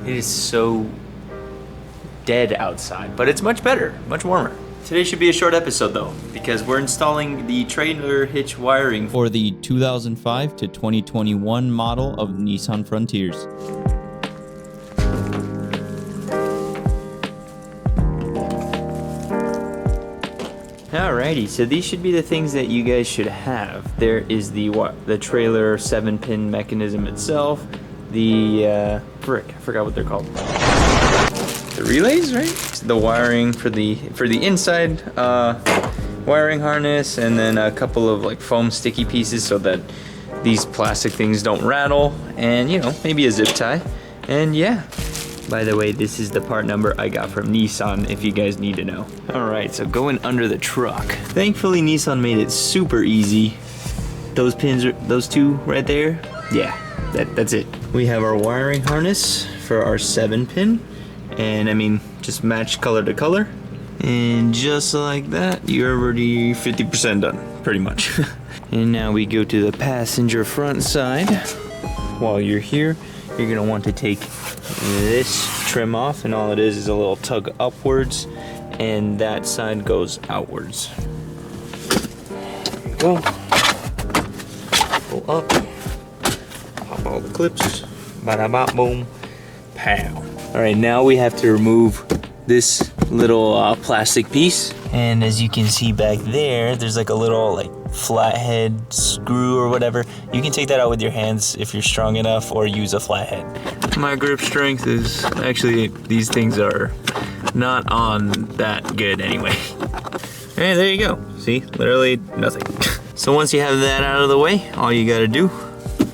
It is so dead outside, but it's much better, much warmer. Today should be a short episode though, because we're installing the trailer hitch wiring for the 2005 to 2021 model of Nissan Frontiers. Alrighty, so these should be the things that you guys should have. There is the trailer 7-pin mechanism itself, the I forgot what they're called. The relays, right? The wiring for the inside wiring harness, and then a couple of like foam sticky pieces so that these plastic things don't rattle, and you know, maybe a zip tie. And yeah. By the way, this is the part number I got from Nissan if you guys need to know. Alright, so going under the truck. Thankfully Nissan made it super easy. Those pins are, those two right there, yeah, that's it. We have our wiring harness for our 7-pin. And I mean, just match color to color. And just like that, you're already 50% done, pretty much. And now we go to the passenger front side. While you're here, you're gonna want to take this trim off, and all it is a little tug upwards, and that side goes outwards. There you go. Pull up, pop all the clips, bada bop boom, pow. All right, now we have to remove this little plastic piece. And as you can see back there, there's like a little like flathead screw or whatever. You can take that out with your hands if you're strong enough, or use a flathead. My grip strength is, actually, these things are not on that good anyway. And there you go. See, literally nothing. So once you have that out of the way, all you gotta do,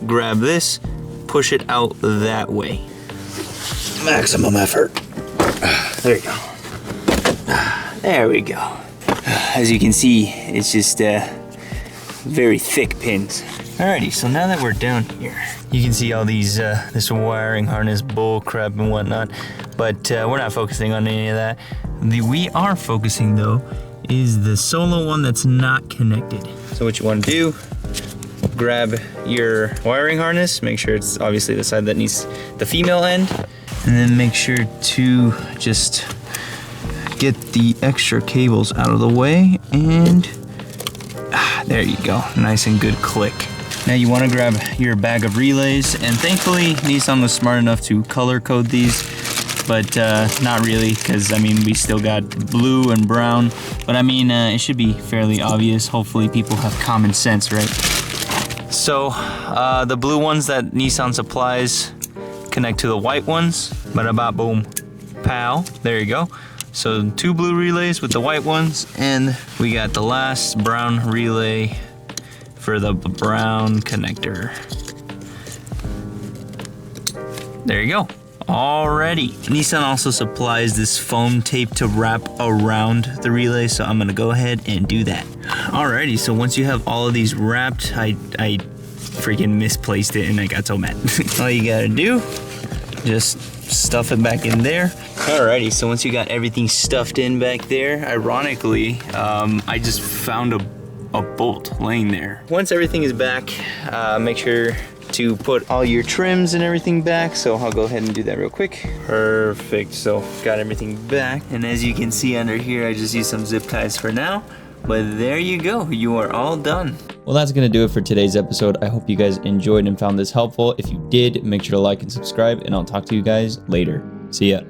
grab this, push it out that way. Maximum effort. There you go. There we go. As you can see, it's just very thick pins. Alrighty, so now that we're down here, you can see all these this wiring harness bull crap and whatnot, but we're not focusing on any of that. We are focusing though is the solo one that's not connected. So what you want to do, grab your wiring harness, make sure it's obviously the side that needs the female end, and then make sure to just get the extra cables out of the way, and there you go, nice and good click. Now you want to grab your bag of relays, and thankfully Nissan was smart enough to color code these, but not really, because I mean we still got blue and brown, but I mean it should be fairly obvious. Hopefully people have common sense, right? So the blue ones that Nissan supplies connect to the white ones, bada bop boom, pow, there you go. So 2 blue relays with the white ones, and we got the last brown relay for the brown connector. There you go. Alrighty. Nissan also supplies this foam tape to wrap around the relay, so I'm gonna go ahead and do that. Alrighty, so once you have all of these wrapped, I freaking misplaced it and I got so mad. All you gotta do, just stuff it back in there. Alrighty, so once you got everything stuffed in back there, ironically, I just found a bolt laying there. Once everything is back, make sure to put all your trims and everything back, so I'll go ahead and do that real quick. Perfect, so got everything back, and as you can see under here, I just used some zip ties for now, but there you go, you are all done. Well, that's going to do it for today's episode. I hope you guys enjoyed and found this helpful. If you did, make sure to like and subscribe, and I'll talk to you guys later. See ya.